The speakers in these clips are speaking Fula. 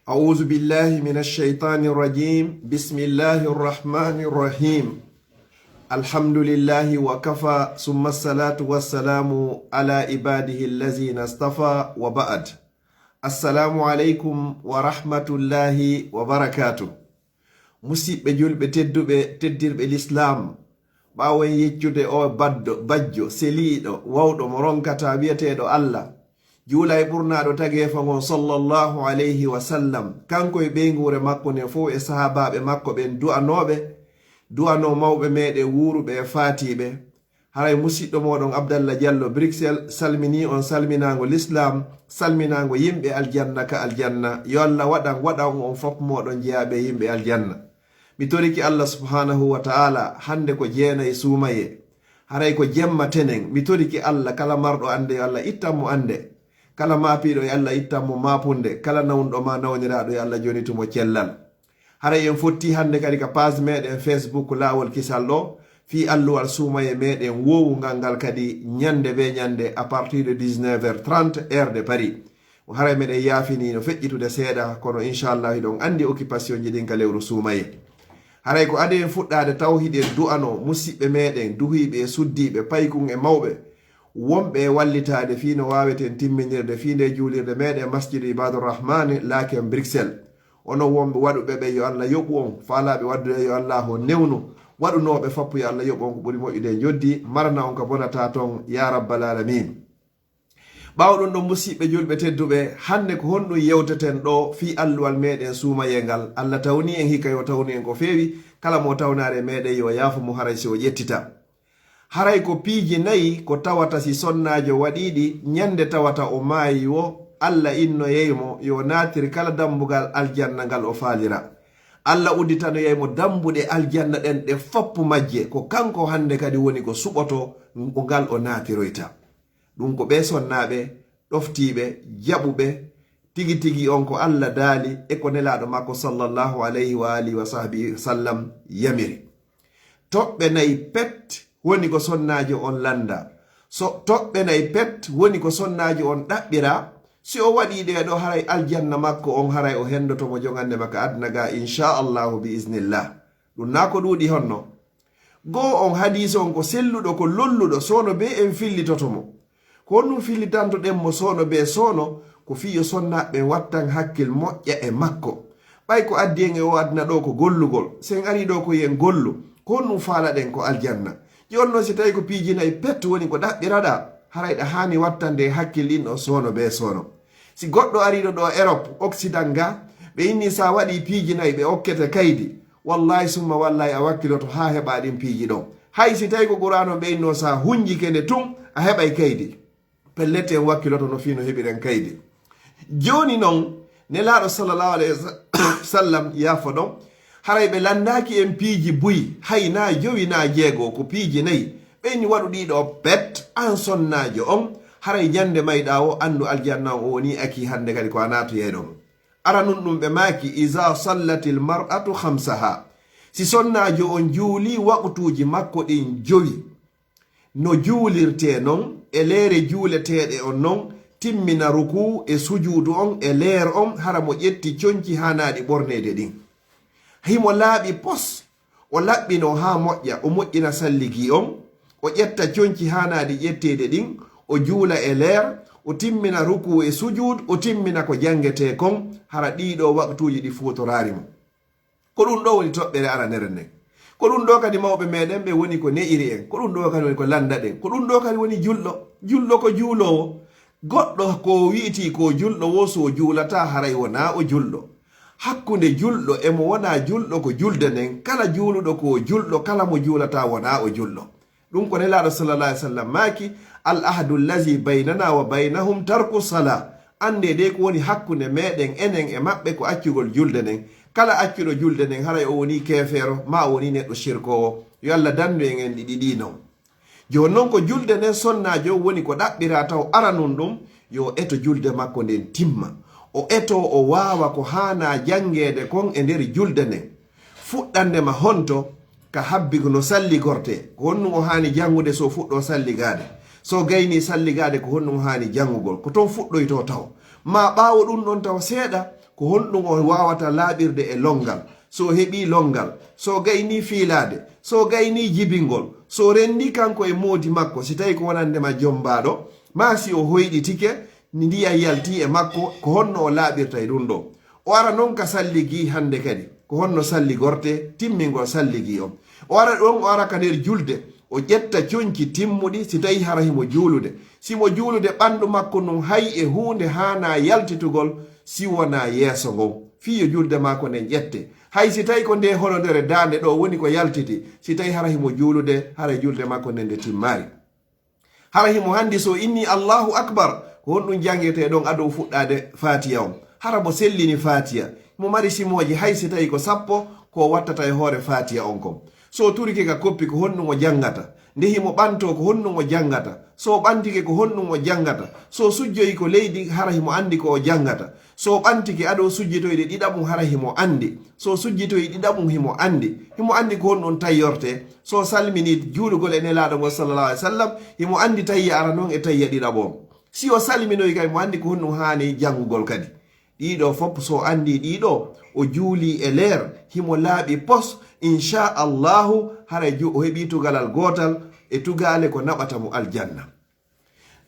أعوذ بالله من الشيطان الرجيم بسم الله الرحمن الرحيم الحمد لله وكفى ثم الصلاة والسلام على عباده الذين اصطفى وبعد السلام عليكم ورحمة الله وبركاته musidɓe julɓe tedduɓe teddirɓe l'islam ɓawen yeccude o bajjo seliiɗo wawɗo mo ronkata wiyeteɗo allah juula e ɓurnaɗo tagefa ngon sallallahu alayhi wa sallam kanko e ɓeygure makko ne fof e sahabaɓe makko ɓen du'ano mawɓe meɗen wuruɓe e fatiɓe haray musidɗo moɗon Abdallah Diallo Bruxelles salmini on salminago l'islam salminago yimɓe aljanna ka aljanna yo allah waɗan on fof moɗon jeyaɓe yimɓe aljanna mi toriki allah subhanahu wa ta'ala hande ko jeenayi suumaye haray ko jemma tenen mi toriki allah kala marɗo ande yo allah ittanmo ande kala maapiɗo e allah ittanmo maapunde kala nawnuɗo ma nawniraɗo e allah jonitumo cellal haray en fotti hande kadi ka page meɗen facebook lawol kisal ɗo fi alluwal suumaye meɗen wowugal ngal kadi ñande be ñande à partir de 19h30 heure de Paris haray meɗen yaafini no feƴƴitude seeɗa kono inchallah ɗon andi occupation ji ɗin ka lewru suumaye haray ko adi en fuɗɗade tawhiɗen du'ano musidɓe meɗen duhiɓe e suddiɓe paykun e mawɓe wonɓe wallitade fi no waweten timminirde fi nde juulirde meɗen masjidu ibadurrahmani laken Bruxelles onon wonɓe waɗuɓe ɓe yo allah yoɓu on faalaɓe waddude yo allah ho newnu waɗunoɓe fappu yo allah yoɓu on ko ɓuuri moƴƴude joddi marana on ka bonata toon ya rabbal alamin ɓawɗum ɗon musidɓe julɓe tedduɓe hande ko honɗum yewteten ɗo fi alluwal meɗen suumayel ngal allah tawni en hikka yo tawni en ko feewi kala mo tawnare meɗen yo yaafu mo haray si o ƴettita haray ko piiji nayi ko tawata si sonnajo waɗiɗi ñande tawata o maayi o allah innoyeymo yo natir kala dambugal aljanna ngal o faalira allah udditanoyeymo dambuɗe aljanna ɗen ɗe foppu majje ko kanko hande kadi woni ko suɓoto ko ngal o natiroyta ɗum ko ɓe sonnaɓe ɗoftiɓe jaɓuɓe tigi tigi on ko allah daali e ko nelaɗo makko sallallahu alayhi wa alihi wa sahbihi sallam yamiri toɓɓe nayi pet woni ko sonnajo on landa so toɓɓe nayi pet woni ko sonnajo on ɗaɓɓira si o waɗi ɗeɗo haray aljanna makko on haray o hendotomo jogande makka adna ga inchallahu bi isnillah ɗum na ko ɗuuɗi honno goo on hadise on ko selluɗo ko lolluɗo sono be en fillitotomo ko honɗum fillitantoɗenmo sono be sono ko fiyo sonnaɓe wattan hakkil moƴƴa e makko ɓay ko addi en e o adna ɗo ko gollugol sen ari ɗo ko yen gollu ko honɗum faalaɗen ko aljanna jonno si tawi ko piijinayi pet woni ko ɗaɓɓiraɗa harayɗa hani wattande hakkil ɗin ɗo sono be sono si goɗɗo ariɗo ɗo Europe Occident ga ɓe inni sa waɗi piijinayi ɓe okkete kaydi wallahi summa wallahi a wakkiloto ha heɓa ɗin piiji ɗon hay si tawi ko qur'ano ɓe inno sa hunjikende tun a heɓay kaydi pellete en wakkiloto no fino heɓiren kaydi joni noon nelaɗo sallallahu alayhi wa sallam yaafo ɗon haray ɓe landaki en piiji buyi hay na jowi na jeego ko piiji nayi ɓeyni waɗu ɗiɗo pet an sonnajo on haray jande mayɗa o andu aljanna o woni aki hande kadi ko a natoyeɗon ara nun ɗum ɓe maaki iza sallatil mar'atu khamsaha si sonnajo on juuli waqtuji makko ɗin jowi no juulirte non e leere juuleteɗe on non timmina ruku e sujudu on e leer on hara mo ƴetti conci hanaɗi ɓornede ɗin himo laaɓi pos o laɓɓino ha moƴƴa o moƴƴina salligi on o ƴetta conci hanaɗi ƴettede ɗin o juula e leer o timmina ruku e sujud o timmina ko jangete kon hara ɗiɗo waktuji ɗi futorarimo ko ɗum ɗo woni toɓɓere aranere nden ko ɗum ɗo kadi mawɓe meɗen ɓe woni ko ne'iri en ko ɗum ɗo kadi woni ko landa ɗen ko ɗum ɗo kadi woni julɗo ko juulowo goɗɗo ko wi'iti ko julɗo wo so juulata haray wona o julɗo hakkunde julɗo emo wona julɗo ko julde nden kala juuluɗo ko julɗo kala mo juulata wona o julɗo ɗum ko nelaɗo sallallah alih sallam maaki al ahdu llazi baynana wa baynahum tarku sala ande de ko woni hakkunde meɗen enen e maɓɓe ko accugol julde nden kala accuɗo julde nden haray o woni kefeero ma o woni neɗɗo shirkowo yo allah dandu en ɗiɗi ɗi non joni noon ko julde nden sonnajo woni ko ɗaɓɓira taw ara nun ɗum yo eto julde makko nden timma o eto o wawa ko hana jangede kon e nder julde nden fuɗɗandema honto ka habbi no salligorte ko honnum o hani jangude so fuɗɗo salligade so gayni salligade ko honnum hani jangugol ko toon fuɗɗoyto taw ma ɓawo ɗum ɗon taw seeɗa ko honɗum o wawata laaɓirde e longal. So heɓi longal, so gayni fiilade, so gayni jibingol, so rendi kanko e moodi makko, si tawi ko wonandema jombaɗo, ma si o hoyɗitike ndiya yalti e makko, ko honno o laaɓirta e ɗum ɗo. O ara noon ka salligi hande kadi, ko honno salligorte timmingol salligi on. O ara ɗon, o ara ka nder julde, o ƴetta coñci timmuɗi si tawi hara himo juulude. Simo juulude ɓandu makko nun hay e hunde hana yaltitugol si wona yeeso ngon. Fiyo julde makko nden ƴette. Hay si tawi ko nde holodere dande ɗo woni ko yaltiti, si tawi hara himo juulude, hara julde makko nden nde timmari. Hara himo handi so inni Allahu akbar, ko honɗum jangete ɗon adow fuɗɗade fatiya on. Hara mo sellini fatiya, mo mari simoji hay si tawi ko 10 ko wattata e hoore fatiya on kon. So turike ka koppi ko honɗum o jangata, nde himo ɓanto ko honɗum o jangata, so ɓantike ko honɗum o jangata, so sujjoyi ko leydi hara himo andi ko o jangata, so ɓantike aɗo sujjitoyde ɗiɗaɓum hara himo andi, so sujjitoyi ɗiɗaɓum himo andi ko honɗum tayyorte. So salmini juulugol e nelaɗo ngo sallallahu alaihi wasallam, himo andi tayya ara noon e tayya ɗiɗaɓom. Si o salminoyi kay mo andi ko honɗum hani jangugol kadi. Ɗiɗo fop so andi ɗiɗo, o juuli e leer, himo laaɓi pos, inchallahu hara o heɓi tugalal gotal e tugale ko naɓata mo aljanna.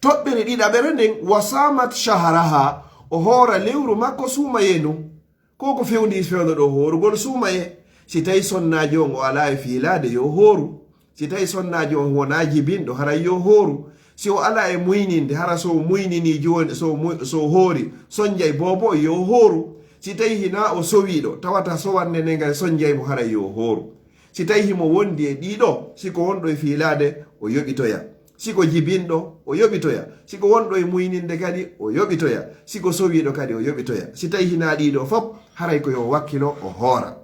Toɓɓere ɗiɗaɓere nden, wasamat shaharaha, o hoora lewru makko suumayenu. Ko fewndi fewno ɗo horugol suumaye. Si tawi sonnajo on o ala e fiilade yo hooru, si tawi sonnajo on wona jibinɗo haray yo hooru. Si o ala e muyninde, hara so muynini joni so hoori sonjay bobo yo hooru. Si tawi hina o sowiɗo, tawata sowanne nega sonjay mo haray yo hooru. Si tawi himo wondi e ɗiɗo, siko wonɗo e fiilade o yoɓitoya, siko jibinɗo o yoɓitoya, siko wonɗo e muyninde kadi o yoɓitoya, siko sowiɗo kadi o yoɓitoya. Si tawi hina ɗiɗo fop haray ko yo wakkilo o hoora.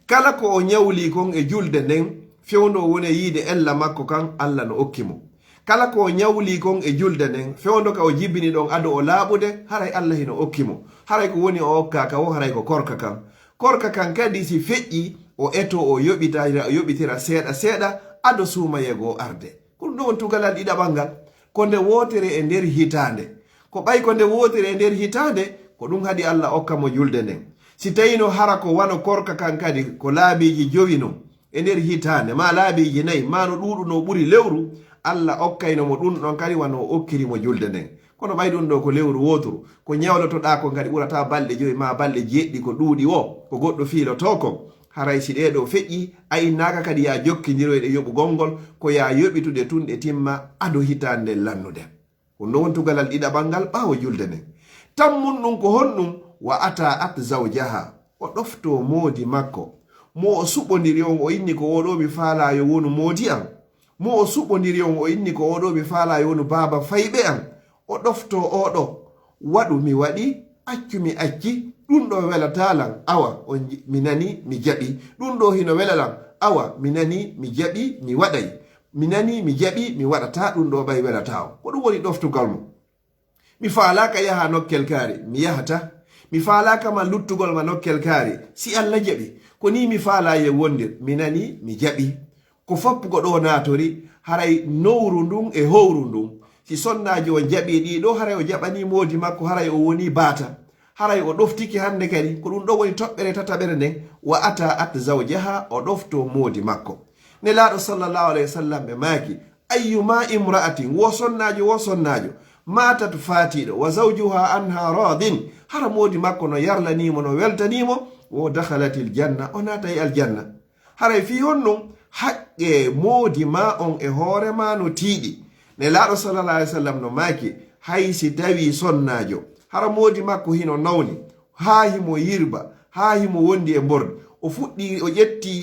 Kala ko o ñawli kon e julde nden, fewndo woni yiide ella makko kan Allah no okkimo. Kala ko o ñawli kon e julde nden, fewndo ka o jibbini ɗon ado o laaɓude, haray Allah hino okkimo. Haray ko woni o okkaka o, haray ko korka kan. Korka kan kadi si feƴƴi o eto o yoɓitira seeɗa seeɗa ado suumayego arde. Ko ɗum ɗon tugalal ɗiɗaɓal ngal, ko nde wotere e nder hitande. Ko ɓay ko nde wotere e nder hitande, ko ɗum haɗi Allah okkamo julde nden. Si tawino hara ko wano korka kan kadi ko laabiji 9 non e nder hitande, ma laabiji 4, ma no ɗuɗuno ɓuri lewru, Allah okkayno mo ɗum ɗon kadi wano o okkirimo julde nden. Kono ɓay ɗum ɗo ko lewru woturu, ko ñawlotoɗa ko kadi ɓurata balɗe 9 ma balɗe 7 ko ɗuuɗi o, ko goɗɗo fiiloto kon. Haray si ɗeɗo feƴƴi, a innaka kadi ya jokkidiroyɗe yoɓugol ngol, ko ya yoɓitude tunɗe timma ado hitande lannude. Ko non tugalal ɗiɗaɓal ngal ɓawo julde nden. Tammun ɗum ko honɗum, wa ata at zawjaha, o ɗofto moodi makko. Mo o suɓodiri on o inni ko oɗo mi faalayo wonu moodi an. Mo o suɓodiri on o inni ko oɗo mi faalayo wonu baaba fayɓe an. O ɗofto oɗo, waɗu mi waɗi, accu mi acci, ɗum ɗo welatalan, awa mi nani mi jaɓi. Ɗum ɗo hino welalan, awa mi nani mi jaɓi mi waɗay. Mi nani mi jaɓi mi waɗata, ɗum ɗo ɓay welata o. Ko ɗum woni ɗoftugal mo. Mi faalaka yaha nokkel kaari, mi yahata. Mi faalaka ma luttugol ma nokkel kaari, si Allah jaɓi. Ko ni mi faalaye wondir, mi nani mi jaɓi. Ko foppugo ɗo natori, haray nowru ndun e howru ndun. Si sonnajo o jaɓi ɗiɗo, haray o jaɓani moodi makko, haray o woni baata. Haray o ɗoftiki hande kadi, ko ɗum ɗo woni toɓɓere tataɓere nden, wa ata at zawjaha, o ɗofto moodi makko. Nelaɗo sallallahu alayhi wa sallam ɓe maaki, ayyuma imra'atin, wo sonnajo matat fatiɗo, wa zawjuha anha radin, hara moodi makko no yarlanimo no weltanimo, wo dakhalatil janna, o naata e aljanna. Haray fi honnum haqqe moodi ma on e hoore ma no tiiɗi. Nelaɗo sallallahu alayhi wa sallam no maaki, hay si tawi sonnajo hara moodi makko hino nawni, ha himo yirba, ha himo wondi e mborde, o fuɗɗi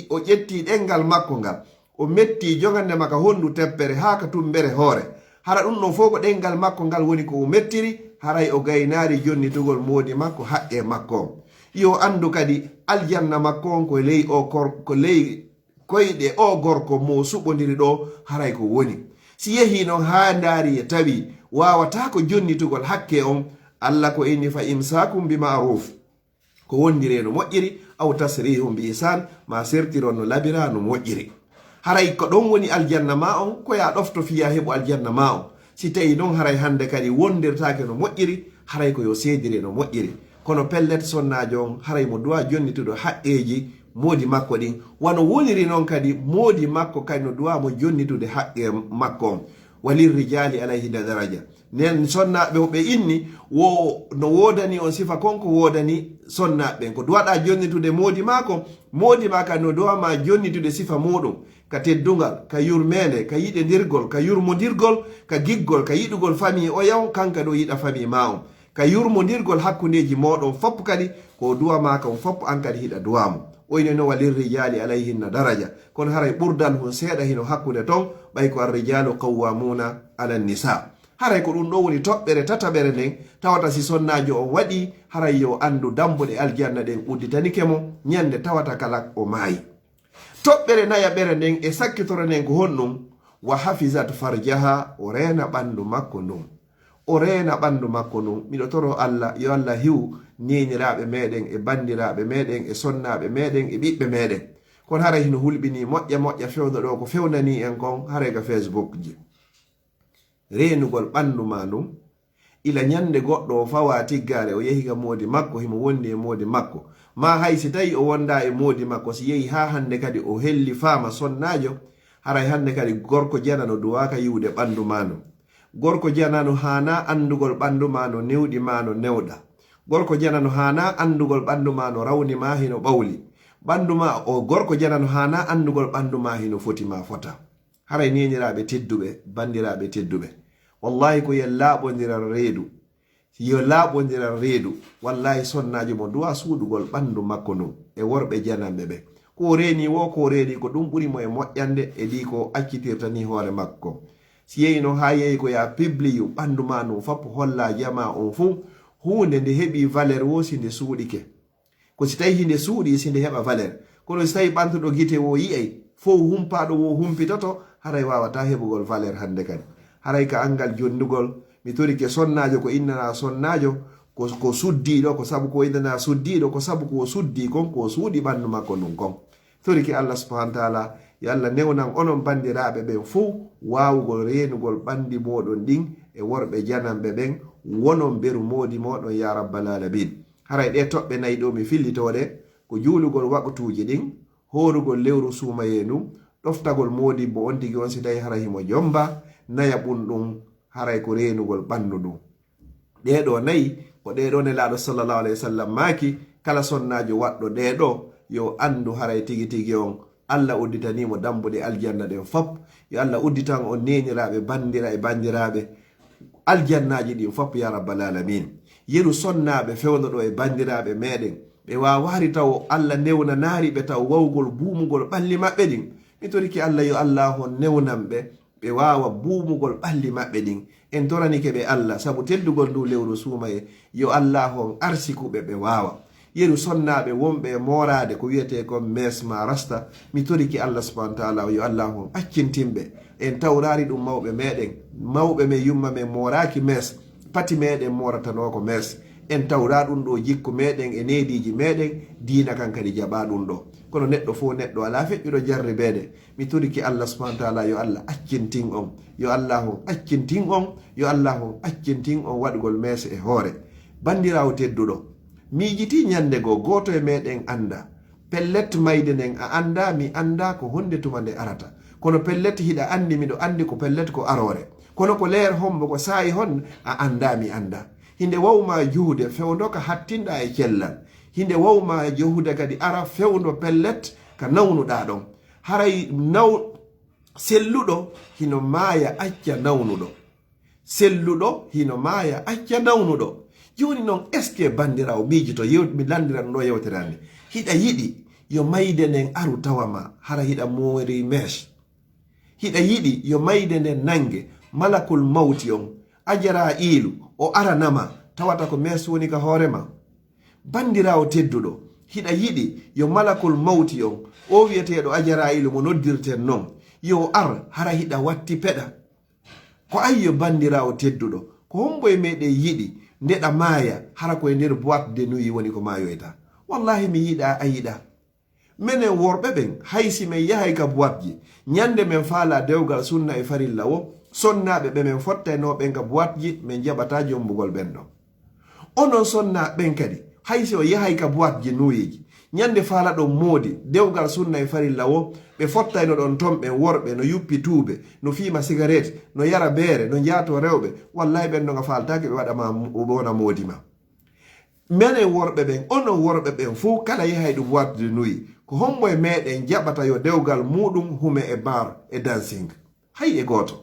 o ƴetti ɗengal makko ngal, o metti jogande maka hondu teppere ha ka tumbere hoore. Hara ɗum ɗon fof ko ɗengal makko ngal woni ko o mettiri, haray o gaynari jonnitugol moodi makko haqqe makko on. Yo andu kadi aljanna makko on ko ley koyɗe o gorko mo suɓodiri ɗo, haray ko woni. Si yehi noon ha ndaari e tawi wawata ko jonnitugol hakke on, Allah ko inni fa imsakum bi ma'ruf, ko wondire no moƴƴiri, aw tasrihum bi ihsan, ma sertiron no labira no moƴƴiri. Haray ko ɗon woni aljanna ma on, ko ya ɗofto fiya heɓu aljanna ma on. Si tawi noon haray hande kadi wondirtake no moƴƴiri, haray ko yo seedire no moƴƴiri. kono pellet sonnajo on haray mo duwa jonnituɗo haqqeji moodi makko ɗin wano woliri noon kadi moodi makko kadi no duwa mo jonnitude haqqe makko on walir rijali alayhi daraja nen sonnaɓe ɓe inni wo no wodani on sifa konko wodani sonnaɓe ko duwaɗa jonnitude moodi mako moodi ma kadi no duwama jonnitude sifa muɗum ka teddungal ka yurmede ka yiɗedirgol ka yurmodirgol ka giggol ka yiɗugol famille o yaw kanka ɗo yiɗa famille ma on ka yurmodirgol hakkundeji moɗon fopp kadi ko duwama ka on fopp an kadi hiɗa duwamo oyne no walir rijali alayhinna daraja kono haray ɓurdal hun seeɗa hino hakkude ton ɓay ko arrijalu qawwamuna ala nisa haray ko ɗum ɗo woni toɓɓere tataɓere nden tawata si sonnajo o waɗi haray yo andu dambuɗe aljanna ɗen udditanike mo ñande tawata kala o maayi toɓɓere nayaɓere nden e sakkitoro nden ko honɗum wa hafisat farjaha o reena ɓandu makko ndum o reena ɓandu makko ndum miɗo toro Allah yo Allah hiw neniraɓe meɗen e bandiraɓe meɗen e sonnaɓe meɗen e ɓiɓɓe meɗen kono haray hino hulɓini moƴƴa fewno ɗo ko fewnani en kon haray ga Facebook ji reenugol ɓandu ma ndum ila ñande goɗɗo o fawa tiggare o yehi ga moodi makko himo wondi e moodi makko ma hay si tawi o wonda e moodi makko si yehi ha hande kadi o helli faama sonnajo haray hande kadi gorko janano duwaka yiwde ɓandu ma no gorko janano hana andugol ɓandu ma no newɗi ma no newɗa gorko janano hana andugol ɓandu ma no rawni ma hino ɓawli ɓandu ma o gorko janano hana andugol ɓandu ma hino foti ma fota haray neniraɓe tedduɓe bandiraɓe tedduɓe wallahi ko yen laaɓodiral reedu yo laaɓodiral reedu wallahi sonnajo mo duwa suuɗugol ɓandu makko ndum e worɓe jananɓe ɓe ko reeni wo ko reeni ko ɗum ɓurimo e moƴƴande e ɗi ko accitirta ni hoore makko si yehi no ha yehi ko ya pibliyu ɓandu ma ndum fappo holla jama on fuu hunde nde heɓi valeur wo si nde suuɗike ko si tawi hinde suuɗi si nde heɓa valeur kono si tawi ɓantuɗo gite wo yiyay fof humpaɗo wo humpitoto haray wawata heɓugol valeur hande kadi haray ka angal jonnugol mi torike sonnajo ko innana sonnajo ko suddiɗo ko sabu ko innana suddiɗo ko sabu ko suddi kon ko suuɗi ɓandu makko ndun kon torike Allah subhanahu wa taala yo Allah newnan onon bandiraɓe ɓen fuu wawugol renugol ɓandi moɗon ɗin e worɓe jananɓe ɓen wonon beru moodi moɗon ya rabbal alamin haray ɗe toɓɓe nayi ɗo mi fillitoɗe ko juulugol waqtuji ɗin horugol lewru sumaye ndum ɗoftagol moodi bo on tigi on si tawi haray himo jomba naya ɓunɗum haray ko renugol ɓandu ɗum ɗeɗo nayi ko ɗeɗo nelaɗo sallallahu alayhi wa sallam maaki kala sonnajo waɗɗo ɗeɗo yo andu haray tigi tigi on Allah udditanimo dambuɗe aljanna ɗen fop yo Allah udditan on neniraɓe bandira e bandiraɓe aljannaji ɗin fop ya rabbal alamin yeru sonnaɓe fewnoɗo e bandiraɓe meɗen ɓe wawari taw Allah newna naariɓe taw wawgol buumugol ɓalli maɓɓe ɗin mi toriki Allah yo Allah on newnanɓe ɓe wawa buumugol ɓalli maɓɓe ɗin en toranike ɓe Allah sabu teddugol ndu lewru suumaye yo Allah on arsikuɓe ɓe wawa yeru sonnaɓe wonɓe morade ko wiyete kon mesma rasta mi toriki Allah subhanahu wa taala yo Allah on accintinɓe en tawrari ɗum mawɓe meɗen mawɓe men yumma men moraki mes pati meɗen moratano ko mes en tawra ɗum ɗo jikku meɗen e nediji meɗen diina kan kadi jaɓa ɗum ɗo kono neɗɗo fo neɗɗo ala feƴƴuɗo jarribede mi toriki Allah subhanahu wa taala yo Allah accintin on yo Allah on accintin on yo Allah on accintin on waɗugol mese e hoore bandirawo tedduɗo miijiti ñande go goto e meɗen anda pellet mayde nden a anda mi anda ko hunde tuma nde arata kono pellet hiɗa andi miɗo andi ko pellet ko arore kono ko leer hombo ko saayi hon a anda mi anda hinde wawma juhude fewdo ka hattinɗa e cellal hinde wawma jehude kadi ara fewdo pellet ka nawnuɗa ɗon haray selluɗo hino maaya acca nawnuɗo selluɗo hino maaya acca nawnuɗo joni noon est ce que bandirawo miijito mi landiran ɗo yewterande hiɗa yiɗi yo mayde nden aru tawama hara hiɗa moori mes hiɗa yiɗi yo mayde nden nange malakul mawti on ajara iilu o aranama tawata ko mes woni ka hoorema bandirawo tedduɗo hiɗa yiɗi yo malakul mawti on o wiyeteɗo ajara iilu mo noddirten noon yo ar hara hiɗa watti peɗa ko ayyo bandirawo tedduɗo ko hombo e meɗe yiɗi ndeɗa maaya hara koye nder boite de nuyi woni ko mayoyta wallahi mi yiɗa a yiɗa minen worɓe ɓen haysi men yahay ka boite ji ñande men faala dewgal sunna e farilla wo sonnaɓe ɓe men fottaynoɓen ka boite ji min jaɓata jombugol ɓen ɗon onon sonnaɓen kadi hay so yahay ka boîte ji nuuyiji ñande faala ɗon moodi dewgal sunna e farilla wo ɓe fottayno ɗon ton ɓe worɓe no yuppi tuuɓe no fiima cigarette no yara beere no jaato rewɓe wallahi ɓen ɗoga faltake ɓe waɗama wona moodi ma menen worɓe ɓen onon worɓe ɓen fuu kala yahay ɗum wattude nuyi ko hombo e meɗen jaɓata yo dewgal muɗum hume e bar e dancing hay e gooto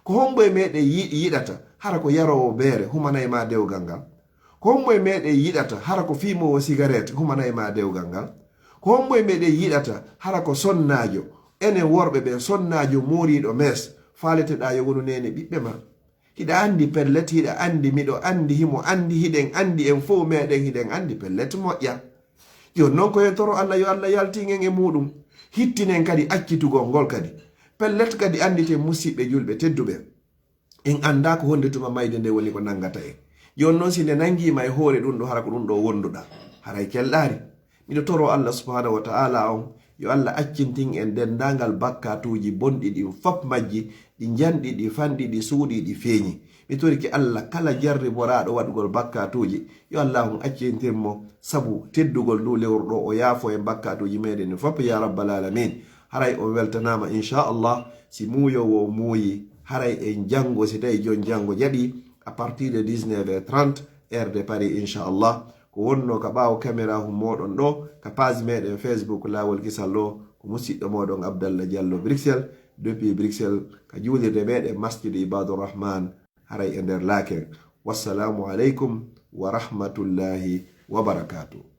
ko hombo e meɗen yiɗata hara ko yarowo beere humanayi ma dewgal ngal ko hombo e meɗen yiɗata hara ko fiimowo cigarette humanayi ma dewgal ngal ko hombo e meɗen yiɗata hara ko sonnajo enen worɓe ɓen sonnajo moriɗo mes faleteɗa yo wonu nene ɓiɓɓe ma hiɗa andi pellet hiɗa andi miɗo andi himo andi hiɗen andi en fof meɗen hiɗen andi pellet moƴƴa jon noon koyen toro Allah yo Allah yaltingen e muɗum hittinen kadi accitugol ngol kadi pellet kadi andite musidɓe julɓe tedduɓe en anda ko honde tuma mayde nde woni ko nangata en jon noon si nde nangima e hoore ɗum ɗo hara ko ɗum ɗo wonduɗa haray kelɗari miɗo toro Allah subhanahu wa ta'ala on yo Allah accintin en dendagal bakkatuji bonɗi ɗi fop majji ɗi janɗi ɗi fanɗi ɗi suuɗi ɗi feeñi mi toriki Allah kala jarri boraɗo waɗugol bakkatuji yo Allah on accintinmo sabu teddugol ndu lewru ɗo o yaafo en bakkatuji meɗen fop ya rabbal alamin haray o weltanama inchallah si muuyowo muuyi haray en jango si tawi jon jango jaɓi à partir de 19h30 heure de Paris inchallah ko wonno ka ɓaawo caméra hum moɗon ɗo ka page meɗen Facebook lawol kisal ɗo ko musidɗo moɗon Abdallah Diallo Bruxelles depuis Bruxelles ka juulirde meɗen masjid Ibadur Rahman haray e nder Laken wassalamu aleykum wa rahmatullahi wa barakatuh.